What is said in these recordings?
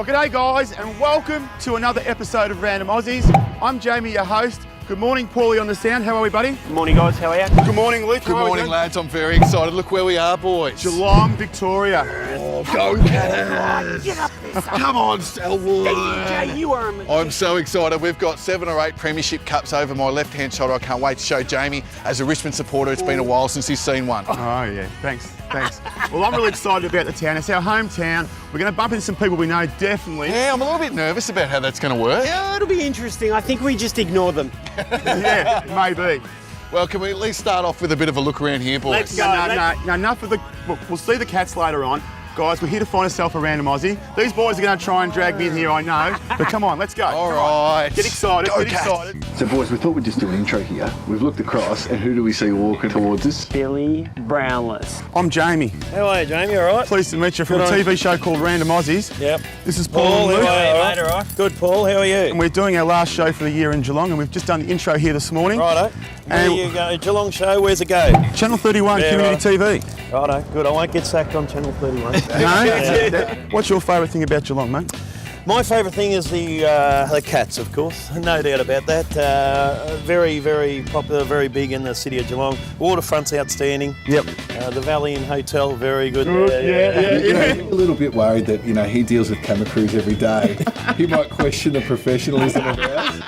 Well, g'day guys, and welcome to another episode of Random Aussies. I'm Jamie, your host. Good morning, Paulie on the sound. How are we, buddy? Good morning, guys. How are you? Good morning, Luke. Good morning, lads. I'm very excited. Look where we are, boys. Geelong, Victoria. Oh, go Cats! Get up there, son. Come on, Selwood. DJ, you are a I'm so excited. We've got 7 or 8 premiership cups over my left-hand shoulder. I can't wait to show Jamie. As a Richmond supporter, it's been a while since he's seen one. Oh, yeah. Thanks. Well, I'm really excited about the town. It's our hometown. We're going to bump into some people we know, definitely. Yeah, I'm a little bit nervous about how that's going to work. Yeah, it'll be interesting. I think we just ignore them. Yeah, maybe. Well, can we at least start off with a bit of a look around here, boys? Let's go. No, enough of the... We'll see the Cats later on. Guys, we're here to find ourselves a Random Aussie. These boys are going to try and drag me in here, I know. But come on, let's go. All right. Get excited, Go get Cats. excited. So boys, we thought we'd just do an intro here. We've looked across and who do we see walking towards us? Billy Brownless. I'm Jamie. How are you, Jamie? All right? Pleased to meet you from a TV show called Random Aussies. Yep. This is Paul Paul, and how Luke. are you, mate? All right? Good, Paul. How are you? And we're doing our last show for the year in Geelong, and we've just done the intro here this morning. Righto. Where And- you go? Geelong show, where's it go? Channel 31 Yeah, Community TV. Righto, good. I won't get sacked on Channel 31. No? What's your favourite thing about Geelong, mate? My favourite thing is the Cats, of course. No doubt about that. Very, very popular, very big in the city of Geelong. Waterfront's outstanding. Yep. The Valley Inn Hotel, very good. I'm a little bit worried that, he deals with camera crews every day. He might question the professionalism of ours.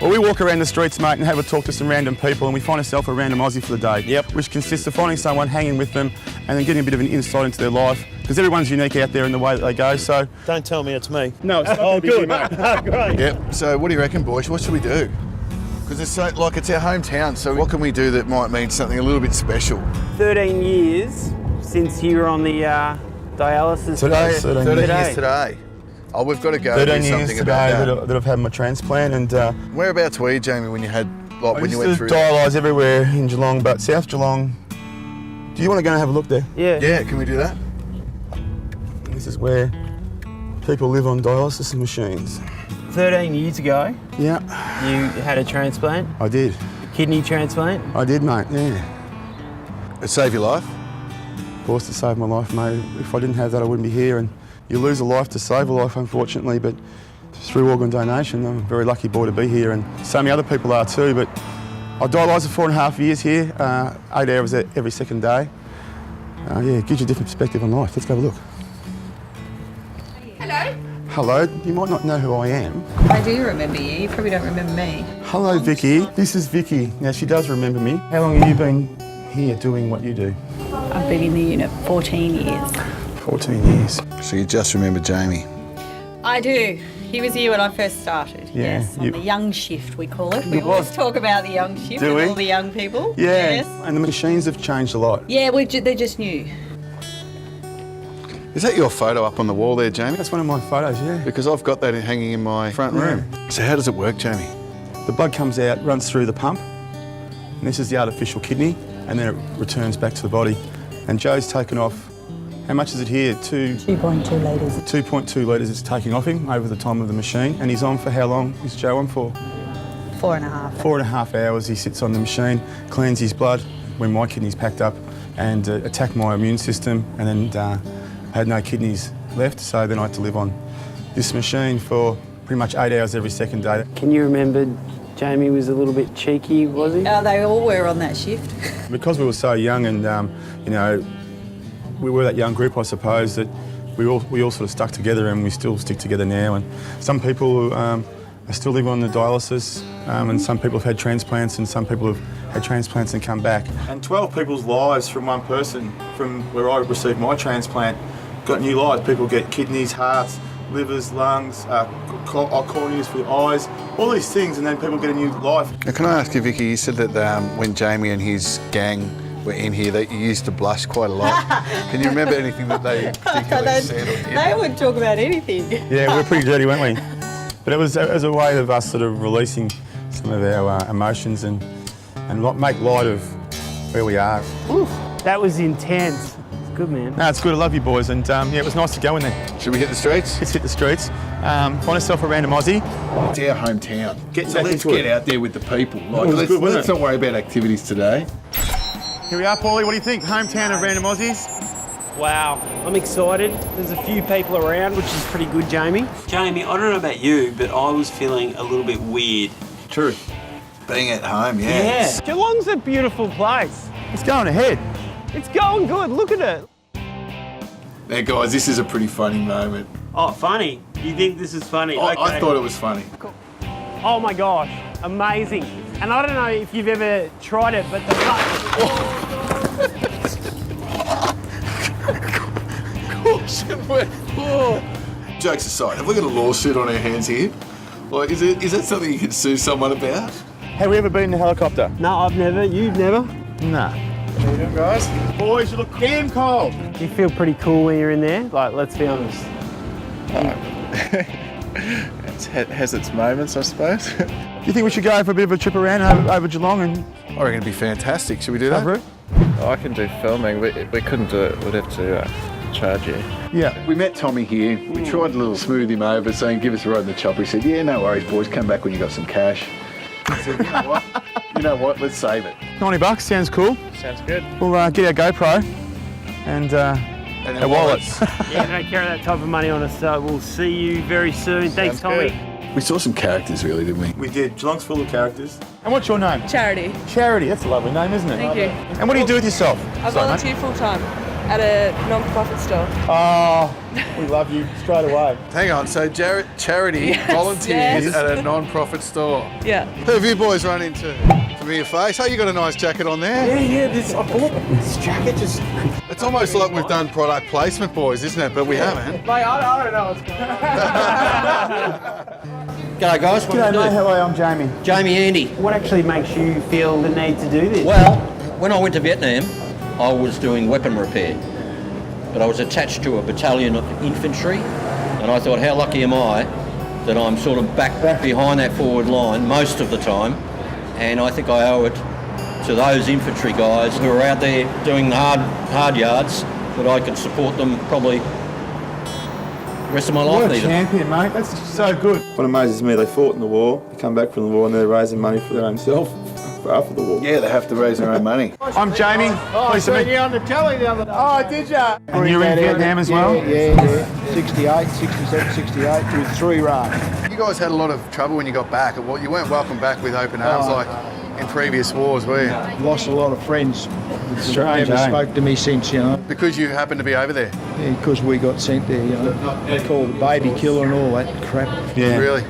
Well, we walk around the streets, mate, and have a talk to some random people, and we find ourselves a random Aussie for the day. Yep. Which consists of finding someone, hanging with them, and then getting a bit of an insight into their life, because everyone's unique out there in the way that they go, so... Don't tell me it's me. No, it's not Oh, gonna be you, good. mate. Great. Yep. So what do you reckon, boys? What should we do? Because it's so, like it's our hometown, so what can we do that might mean something a little bit special? 13 years since you were on the dialysis. Today, 13 years today. Oh, we've got to go 13 do years something today about that. that I've had my transplant, and Whereabouts were you, Jamie, when you had, like, when you went through that? dialyse everywhere in Geelong, but South Geelong. Do you want to go and have a look there? Yeah. Yeah, can we do that? This is where people live on dialysis machines. 13 years ago, Yeah, you had a transplant, I did. kidney transplant. I did, mate, yeah. It saved your life? Forced to save my life, mate. If I didn't have that, I wouldn't be here. And you lose a life to save a life, unfortunately, but through organ donation, I'm a very lucky boy to be here, and so many other people are too. But I dialysed for 4.5 years here, 8 hours every second day. Yeah, it gives you a different perspective on life. Let's go have a look. Hello. Hello, you might not know who I am. I do remember you. You probably don't remember me. Hello, Vicky. This is Vicky. Now, she does remember me. How long have you been here doing what you do? I've been in the unit 14 years. 14 years. So you just remember Jamie? I do. He was here when I first started. Yeah, Yes, on you- the young shift, we call it. We It always was. talk about the young shift Do and we? all the young people. Yeah, Yes. and the machines have changed a lot. Yeah, they're just new. Is that your photo up on the wall there, Jamie? That's one of my photos, yeah. Because I've got that hanging in my front room. So how does it work, Jamie? The blood comes out, runs through the pump, and this is the artificial kidney, and then it returns back to the body. And Joe's taken off, how much is it here? 2.2 litres. 2.2 litres it's taking off him over the time of the machine. And he's on for how long is Joe on for? 4.5. 4.5 hours he sits on the machine, cleans his blood when my kidney's packed up, and attack my immune system, and then I had no kidneys left, so then I had to live on this machine for pretty much 8 hours every second day. Can you remember Jamie was a little bit cheeky, was he? They all were on that shift. Because we were so young, and we were that young group, I suppose, that we all sort of stuck together, and we still stick together now. And some people are still living on the dialysis, and some people have had transplants, and some people have had transplants and come back. And 12 people's lives from one person, from where I received my transplant, got new lives. People get kidneys, hearts, livers, lungs, corneas for the eyes, all these things, and then people get a new life. Now, can I ask you, Vicky, you said that when Jamie and his gang were in here that you used to blush quite a lot. Can you remember anything that they particularly said or did? They would talk about anything. Yeah, we were pretty dirty, weren't we? But it was as a way of us sort of releasing some of our emotions and make light of where we are. Whew, that was intense. It's good, man. No, it's good. I love you boys, and yeah, it was nice to go in there. Should we hit the streets? Let's hit the streets. Find yourself a random Aussie. It's our hometown. Get So back let's into get it. out there with the people. It was good, wasn't Let's it? not worry about activities today. Here we are, Paulie. What do you think? Hometown of random Aussies. Wow. I'm excited. There's a few people around, which is pretty good, Jamie. Jamie, I don't know about you, but I was feeling a little bit weird. True. Being at home, yeah. Geelong's a beautiful place. It's going ahead. It's going good. Look at it. Now, guys, this is a pretty funny moment. Oh, funny. You think this is funny? I thought it was funny. Oh my gosh, amazing. And I don't know if you've ever tried it, but the Jokes aside, have we got a lawsuit on our hands here? Like, is that something you can sue someone about? Have we ever been in a helicopter? No, I've never. You've never? Nah. How you doing, guys? Boys, you look damn cold. You feel pretty cool when you're in there? Like, let's be honest. It has its moments, I suppose. Do you think we should go for a bit of a trip around over Geelong and I reckon it'd be fantastic. Should we do that? cover it? I can do filming. We couldn't do it. We'd have to charge you. Yeah. We met Tommy here. We tried a little smooth him over, saying, give us a ride in the chopper. He said, yeah, no worries, boys. Come back when you got some cash. I said, you know what? You know what? Let's save it. $90 sounds cool. Sounds good. We'll get our GoPro and our wallets. Yeah, don't carry that type of money on us, so we'll see you very soon. Thanks, Tommy. good. We saw some characters, really, didn't we? We did. Geelong's full of characters. And what's your name? Charity. Charity. That's a lovely name, isn't it? Thank you. And what do you do with yourself? I volunteer full time at a non-profit store. Oh, we love you straight away. Hang on, so Charity volunteers yes. at a non-profit store. Yeah. Who have you boys run into? Familiar face? Oh, you got a nice jacket on there. Yeah, I bought this jacket just... It's almost like we've done product placement, boys, isn't it? But we haven't. Mate, I don't know what's going on. G'day guys, what G'day, do you mate. do? How are you? I'm Jamie. Jamie Andy. What actually makes you feel the need to do this? Well, when I went to Vietnam, I was doing weapon repair, but I was attached to a battalion of infantry, and I thought, how lucky am I that I'm sort of back behind that forward line most of the time, and I think I owe it to those infantry guys who are out there doing the hard yards, that I could support them probably the rest of my life. What a champion, mate. That's so good. What amazes me, they fought in the war, they come back from the war and they're raising money for their own self for after the war. Yeah, they have to raise their own money. I'm Jamie. Pleased to meet you. on the telly the other day. Oh, did ya? And you were in Vietnam as well? Yeah. 68, 67, 68, with 3 runs. You guys had a lot of trouble when you got back. You weren't welcome back with open arms like in previous wars, were you? Lost a lot of friends. Strange, Never eh? spoke to me since, you know, Because you happened to be over there. because we got sent there, you know, called baby killer and all that crap. Yeah. Really?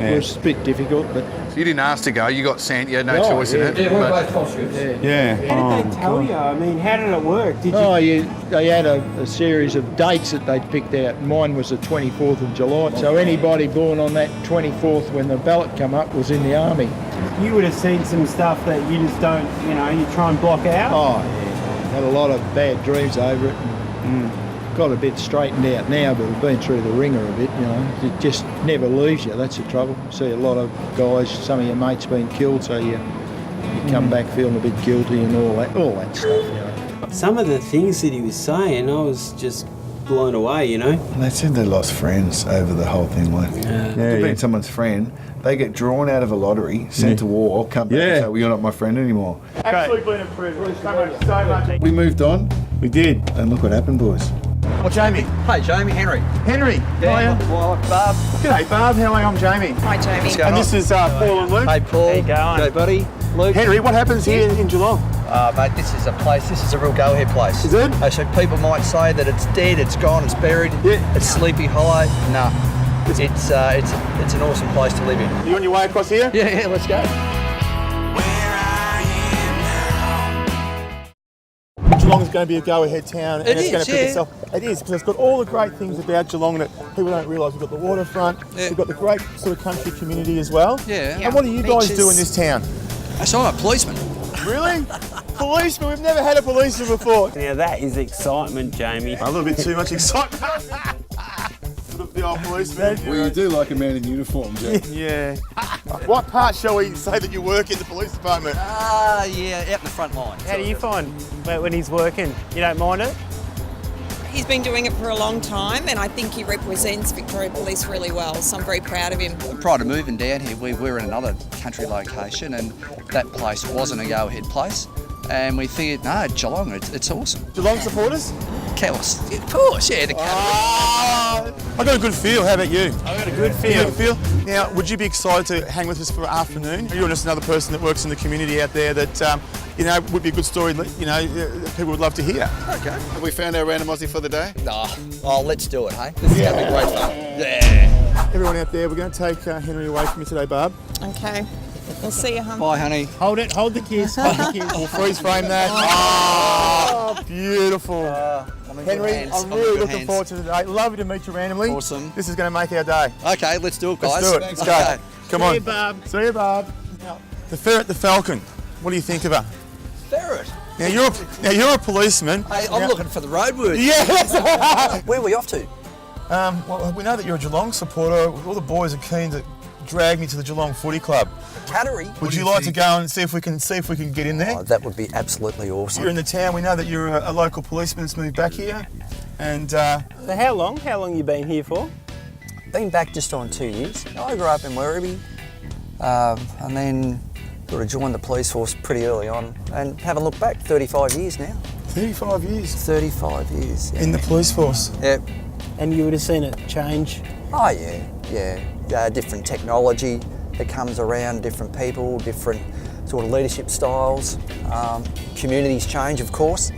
It was a bit difficult, but So you didn't ask to go. You got sent. You had no choice in it. Yeah, we're But both Aussies. Yeah. How did they tell you? I mean, how did it work? Did you... they had a series of dates that they'd picked out. Mine was the 24th of July. So anybody born on that 24th when the ballot come up was in the army. You would have seen some stuff that you just don't, you know, you try and block out. Oh, yeah. Had a lot of bad dreams over it. And, got a bit straightened out now, but we've been through the ringer a bit, you know. It just never leaves you, that's the trouble. See a lot of guys, some of your mates been killed, so you come back feeling a bit guilty and all that stuff, you know. Some of the things that he was saying, I was just blown away, you know. they said they lost friends over the whole thing. Like, being someone's friend, they get drawn out of a lottery, sent to war, come back and say, well, you're not my friend anymore. Actually been approved. So much. We moved on, We did. and look what happened, boys. Well, Jamie. Hey Jamie, Henry. Henry. How are you? Barb. G'day, Barb. How are you? I'm Jamie. Hi, Jamie. And this is Paul and Luke. Hey Paul. How you going? G'day buddy. Luke. Henry, what happens here in Geelong? Mate, this is a real go-ahead place. Is it? So people might say that it's dead, it's gone, it's buried, it's Sleepy Hollow. Nah, it's an awesome place to live in. You on your way across here? Yeah, let's go. Geelong's going to be a go-ahead town, and it's going to pick yeah. itself. It is, because it's got all the great things about Geelong that people don't realise. We've got the waterfront, we've got the great sort of country community as well. Yeah. And what do you guys do in this town? So I'm a policeman. Really? Policeman? We've never had a policeman before. Now that is excitement, Jamie. A little bit too much excitement. The old policeman. Well, you do like a man in uniform, Jack. Yeah. What part shall we say that you work in the police department? Yeah, out in the front line. How do you find when he's working? You don't mind it? He's been doing it for a long time, and I think he represents Victoria Police really well, so I'm very proud of him. Prior to moving down here, we were in another country location, and that place wasn't a go-ahead place. And we figured, no, Geelong, it's awesome. Geelong supporters? Course. Of course, yeah, the cattery. I got a good feel. How about you? I got a good You got a feel. feel? Now, would you be excited to hang with us for an afternoon? You're just another person that works in the community out there that, would be a good story, that people would love to hear. Okay. Have we found our random Aussie for the day? Oh, let's do it, hey? This is going to be great fun. Yeah. Everyone out there, we're going to take Henry away from you today, Barb. Okay. We'll see you, hon. Bye, honey. Hold it, hold the kiss, hold the kiss. We'll freeze frame that. Oh, beautiful. Henry, I'm really looking forward to today. Lovely to meet you randomly. Awesome. This is going to make our day. Okay, let's do it, guys. Let's do it. Let's go. Okay. Come on. See you, Barb. See you, Barb. Now, the ferret, the falcon. What do you think of her? Ferret. Now you're a policeman. Hey, I'm looking for the roadworthy. Yes. Where are we off to? Well, we know that you're a Geelong supporter. All the boys are keen to drag me to the Geelong Footy Club. Cattery. Would you like to go and see if we can get in there? Oh, that would be absolutely awesome. You're in the town. We know that you're a local policeman that's moved back here, and So how long? How long you been here for? Been back just on 2 years. I grew up in Werribee, and then sort of joined the police force pretty early on, and haven't looked back. 35 years now. 35 years 35 years. Yeah. in the police force. Yeah. And you would have seen it change. Oh yeah. Different technology that comes around, different people, different sort of leadership styles. Communities change, of course,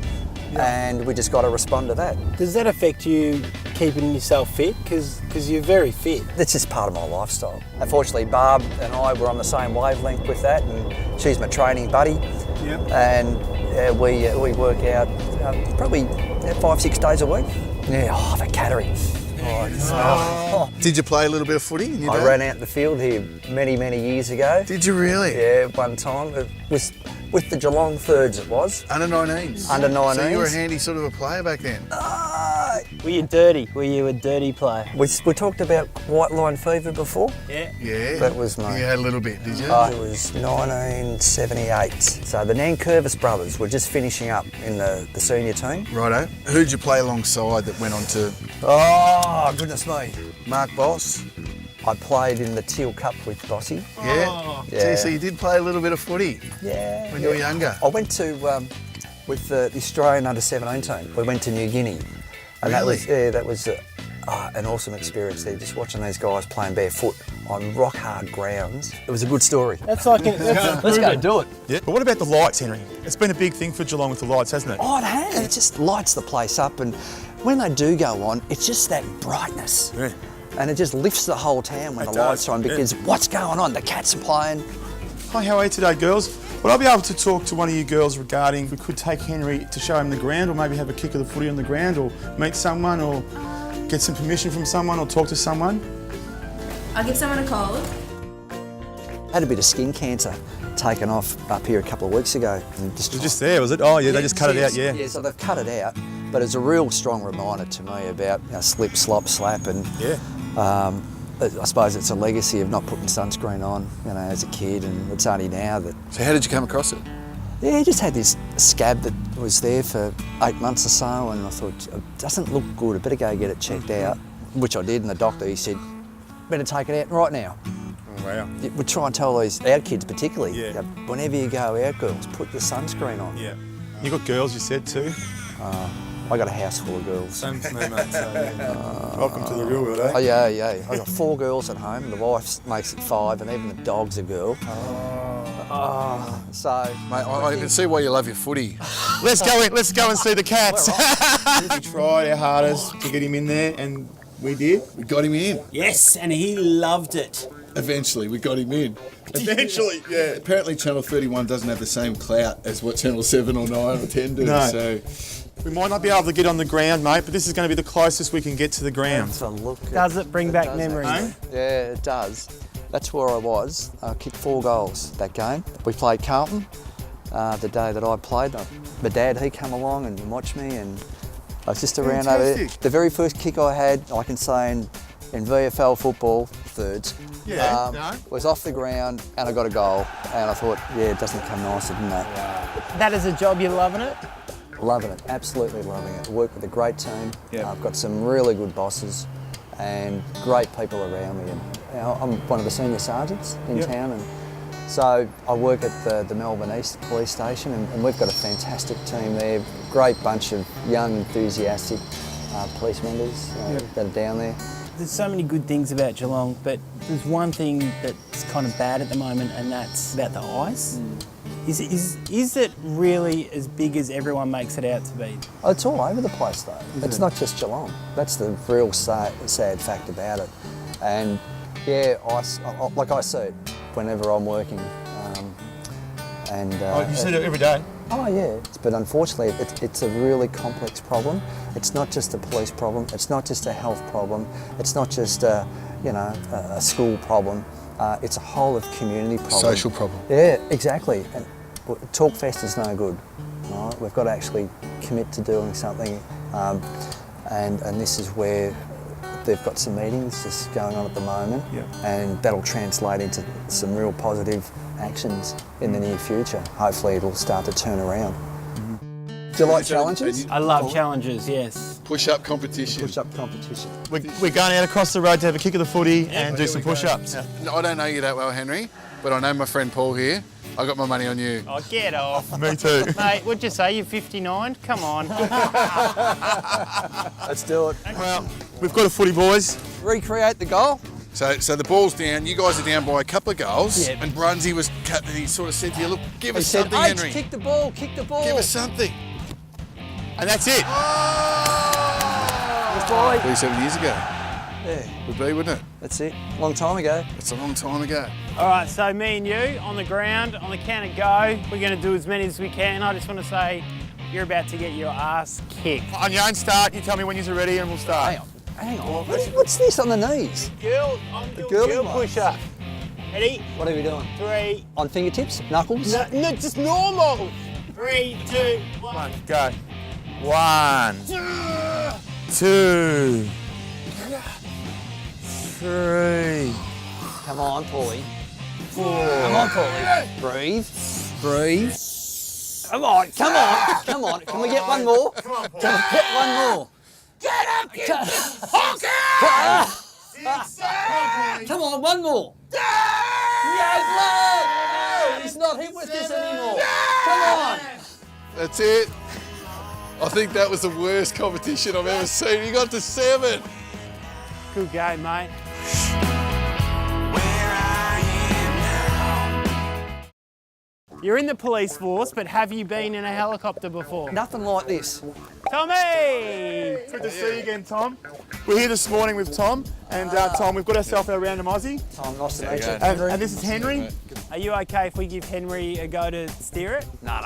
and we just got to respond to that. Does that affect you keeping yourself fit? Because you're very fit. That's just part of my lifestyle. Unfortunately, Barb and I were on the same wavelength with that, and she's my training buddy. Yep. And we work out probably 5-6 days a week. Yeah, the cattery. Did you play a little bit of footy in your I day? ran out in the field here many years ago. Did you really? Yeah, one time. It was with the Geelong Thirds, it was. Under 19s? Under 19s. So you were a handy sort of a player back then? Were you dirty? Were you a dirty player? We talked about white line fever before. Yeah. Yeah. That was me. You had a little bit, did you? It was 1978. So the Nankervis brothers were just finishing up in the senior team. Righto. Who'd you play alongside that went on to... Oh, goodness me. Mark Boss. I played in the Teal Cup with Bossy. Yeah? Yeah. Gee, so you did play a little bit of footy Yeah. when you were younger? I went to, with the Australian under-17 team, we went to New Guinea. And Really? that was an awesome experience there, just watching these guys playing barefoot on rock-hard grounds. It was a good story. That's like Let's go do it. Yeah. But what about the lights, Henry? It's been a big thing for Geelong with the lights, hasn't it? Oh, it has. It just lights the place up, and when they do go on, it's just that brightness. Yeah. And it just lifts the whole town when It the lights does, are on, because what's going on? The cats are playing. Hi, how are you today, girls? Would I be able to talk to one of you girls regarding if we could take Henry to show him the ground, or maybe have a kick of the footy on the ground, or meet someone, or get some permission from someone, or talk to someone? I'll give someone a call. Had a bit of skin cancer taken off up here a couple of weeks ago. And It was just there, was it? Oh, yeah, they just cut it out, yeah. Yeah, so they've cut it out, but it's a real strong reminder to me about slip, slop, slap, and Yeah. I suppose it's a legacy of not putting sunscreen on, as a kid, and it's only now that... So how did you come across it? Yeah, I just had this scab that was there for 8 months or so, and I thought, it doesn't look good, I better go get it checked out, which I did, and the doctor, he said, better take it out right now. Oh, wow. We try and tell our kids particularly, Yeah. whenever you go out, girls, put your sunscreen on. Yeah. You got girls, you said, too? I got a house full of girls. Same for me, mate. So, yeah. Welcome to the real world, eh? Oh, yeah. I got 4 girls at home. The wife makes it 5, and even the dog's a girl. So, Mate, I can see why you love your footy. Let's go and see the cats. We tried our hardest to get him in there, and we did. We got him in. Yes, and he loved it. Eventually, we got him in. Eventually, yeah. Apparently, Channel 31 doesn't have the same clout as what Channel 7 or 9 or 10 do. No. So We might not be able to get on the ground, mate, but this is going to be the closest we can get to the ground. have a look. Does it bring back memories? Eh? Yeah, it does. That's where I was. I kicked 4 goals that game. We played Carlton the day that I played. My dad, he come along and watched me, and I was just around over there. Fantastic. The very first kick I had, I can say in VFL football, thirds, was off the ground, and I got a goal. And I thought, yeah, it doesn't come nicer than that. That is a job, you're loving it? Loving it, absolutely loving it. I work with a great team. I've got some really good bosses and great people around me. And I'm one of the senior sergeants in town, and So I work at the Melbourne East Police Station, and we've got a fantastic team there. Great bunch of young, enthusiastic police members that are down there. There's so many good things about Geelong, but there's one thing that's kind of bad at the moment, and that's about the ice. Is it really as big as everyone makes it out to be? Oh, it's all over the place though. It's not just Geelong. That's the real sad fact about it. And yeah, ice, like I see it whenever I'm working. You see it every day? Oh yeah, but unfortunately it's a really complex problem. It's not just a police problem, it's not just a health problem, it's not just a school problem, it's a whole of community problem. Social problem. Yeah, exactly. And Talkfest is no good. Right? We've got to actually commit to doing something, and this is where they've got some meetings just going on at the moment, and that'll translate into some real positive actions in the near future. Hopefully it'll start to turn around. Do you like challenges? I love challenges, yes. Push-up competition. Push-up competition. We're going out across the road to have a kick of the footy and do some push-ups. I don't know you that well, Henry, but I know my friend Paul here. I got my money on you. Oh, get off. Me too. Mate, what'd you say? You're 59? Come on. Let's do it. Well, we've got a footy, boys. Recreate the goal. So the ball's down, you guys are down by a couple of goals, and Brunsey was cut, and he sort of said to you, look, give us something, Henry. Kick the ball, kick the ball. Give us something. And that's it. Good boy. 37 years ago. Yeah. Would be, wouldn't it? That's it. Long time ago. It's a long time ago. All right, so me and you on the ground, on the count of go. We're going to do as many as we can. I just want to say you're about to get your ass kicked. On your own start, you tell me when you're ready and we'll start. Hang on. What's this on the knees? Girl, I'm doing girl push-up. Ready? What are we doing? 3. On fingertips? Knuckles? No, just normal. 3, 2, 1. Go. 1, 2, 3. Come on, Paulie. 4. Come on, Paulie. Breathe. Breathe. Come on, come on, come on. Can we get one more? Come on, Paul. Can we get one more? Get up, kid! Come on, one more. No, he's not hit with this anymore. Come on. That's it. I think that was the worst competition I've ever seen. He got to 7. Good game, mate. You're in the police force, but have you been in a helicopter before? Nothing like this. Tommy! Good to see you again, Tom. We're here this morning with Tom, and Tom, we've got ourselves our Random Aussie. Tom, nice to meet you. And this is Henry. Are you okay if we give Henry a go to steer it? No.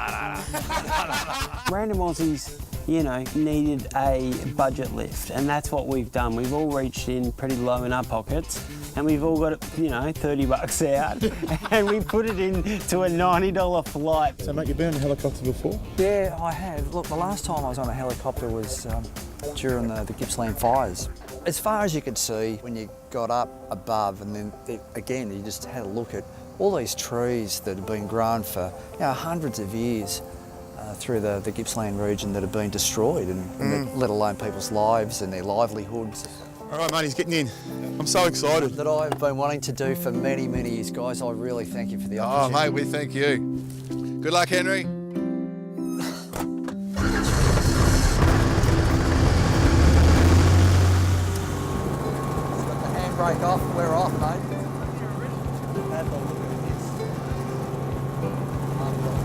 Random Aussies, needed a budget lift, and that's what we've done. We've all reached in pretty low in our pockets, and we've all got, $30 out, and we put it into a $90 flight. So, mate, you've been in a helicopter before? Yeah, I have. Look, the last time I was on a helicopter was during the Gippsland fires. As far as you could see, when you got up above, and then again, you just had a look at all these trees that have been grown for hundreds of years through the Gippsland region that have been destroyed, and let alone people's lives and their livelihoods. All right, mate, he's getting in. I'm so excited. That I've been wanting to do for many, many years, guys. I really thank you for the opportunity. Oh, mate, we thank you. Good luck, Henry. Got the handbrake off, we're off, mate. Have a look at this.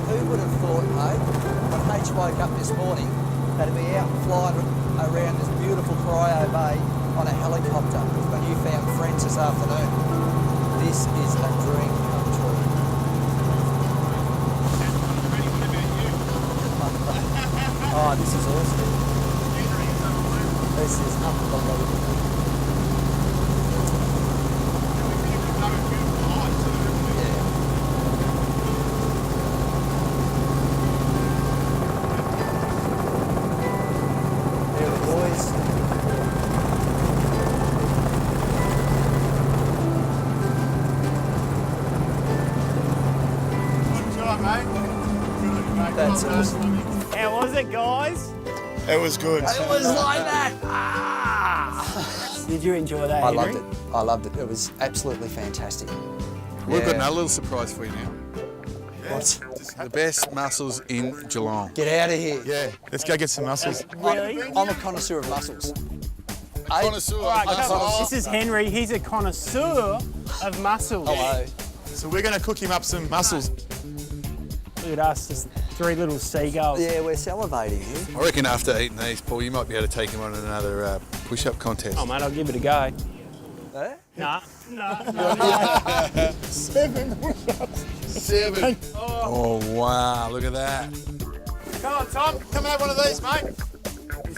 Who would have thought, mate, when H woke up this morning, that he'd be out flying around this beautiful Cryo Bay on a helicopter with my newfound friends this afternoon. This is a dream come true. Oh, this is awesome. This is unbelievable. There the boys. That's awesome. How was it, guys? It was good. It was like that. Did you enjoy that, I Henry? loved it. I loved it. It was absolutely fantastic. We've got Yeah. another little surprise for you now. What? The best mussels in Geelong. Get out of here. Yeah, let's go get some mussels. Really? I'm a connoisseur of mussels. Connoisseur. All right, come on. This is Henry. He's a connoisseur of mussels. Hello. So we're going to cook him up some mussels. Look at us, just three little seagulls. Yeah, we're salivating here. I reckon after eating these, Paul, you might be able to take him on another push-up contest. Oh, mate, I'll give it a go. Eh? Nah, no. 7 push-ups. 7. Oh, wow, look at that. Come on, Tom. Come and have one of these, mate.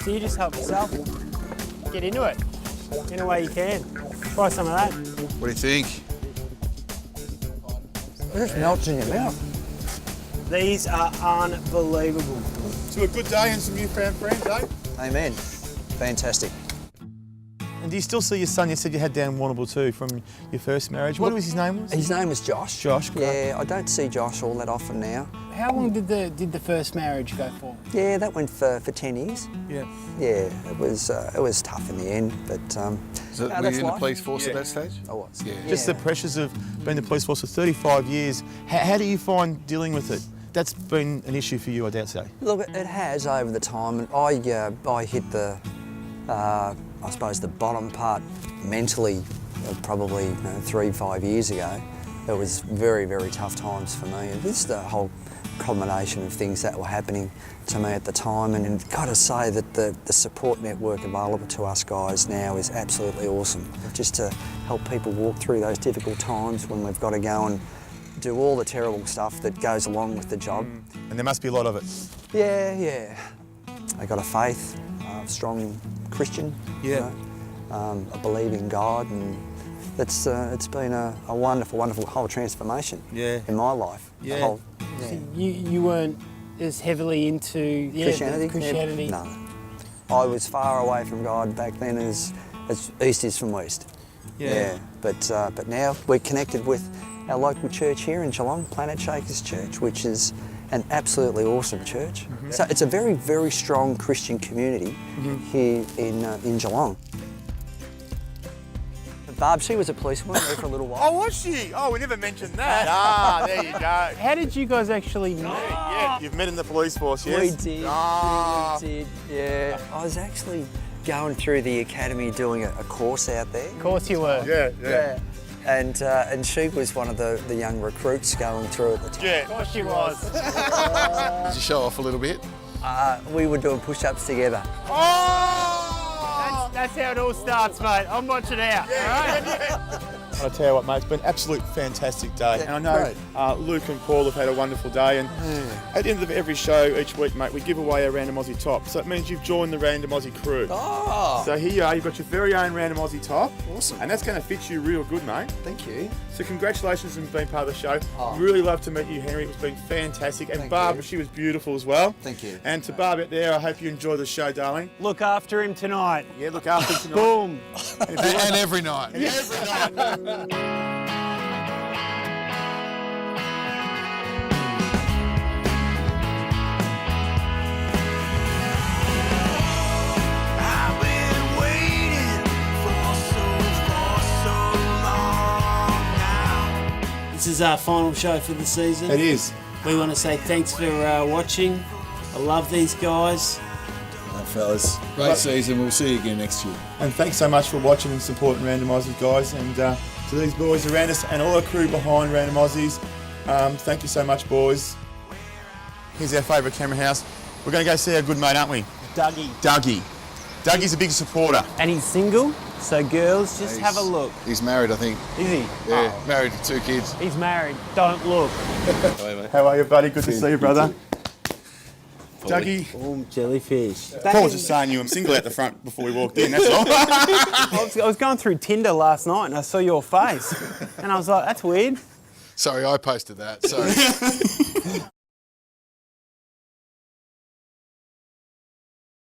So you just help yourself. Get into it. In a way you can. Try some of that. What do you think? It just melts in your mouth. These are unbelievable. So a good day and some newfound friends, eh? Amen. Fantastic. And do you still see your son? You said you had down Warrnambool too from your first marriage. What was his name? His name was Josh. Josh, great. Yeah, I don't see Josh all that often now. How long did the first marriage go for? Yeah, that went for 10 years. Yeah. Yeah, it was tough in the end, but So were that's you in the life. police force Yeah. at that stage? I was. Yeah. Just the pressures of being in the police force for 35 years. How do you find dealing with it? That's been an issue for you, I dare say. Look, it has over the time, and I hit the, I suppose the bottom part mentally, probably 3-5 years ago. It was very, very tough times for me, and this is the whole combination of things that were happening to me at the time, and I've got to say that the support network available to us guys now is absolutely awesome. Just to help people walk through those difficult times when we've got to go and do all the terrible stuff that goes along with the job. And there must be a lot of it. Yeah. I got a faith, strong Christian. Yeah. I believe in God, and it's been a wonderful, wonderful whole transformation in my life. Yeah. The whole, So you weren't as heavily into Christianity? No. I was far away from God back then as east is from west. Yeah. But now we're connected with our local church here in Geelong, Planet Shakers Church, which is an absolutely awesome church. So it's a very, very strong Christian community here in Geelong. Barb, she was a policewoman there for a little while. Oh, was she? Oh, we never mentioned that. There you go. How did you guys actually meet? Yeah, you've met in the police force, yes? We did. Ah. We did. Yeah. I was actually going through the academy doing a course out there. Of course you were. Yeah. And she was one of the young recruits going through at the time. Yeah. Of course she was. Did you show off a little bit? We were doing push-ups together. That's how it all starts, mate. I'm watching out. All right? I'll tell you what, mate, it's been an absolute fantastic day. And I know Luke and Paul have had a wonderful day. And at the end of every show each week, mate, we give away a Random Aussie top. So it means you've joined the Random Aussie crew. Oh. So here you are, you've got your very own Random Aussie top. Awesome. And that's going to fit you real good, mate. Thank you. So congratulations on being part of the show. Oh. Really love to meet you, Henry. It's been fantastic. And Thank Barb, you. she was beautiful as well. Thank you. And to Barb out there, I hope you enjoy the show, darling. Look after him tonight. Yeah, look after him tonight. Boom. And every night. Every night. This is our final show for the season. It is. We want to say thanks for watching. I love these guys. Fellas, great season. We'll see you again next year. And thanks so much for watching and supporting Random Aussies, guys. And to these boys around us and all the crew behind Random Aussies, thank you so much, boys. Here's our favourite camera house. We're going to go see our good mate, aren't we? Dougie. Dougie's a big supporter. And he's single, so girls, just have a look. He's married, I think. Is he? Yeah, married to 2 kids. He's married. Don't look. How are you, buddy? Good to see you, brother. Dougie. Jellyfish. Paul was just saying you were single out the front before we walked in, that's all. I was going through Tinder last night and I saw your face. And I was like, that's weird. Sorry, I posted that. Sorry.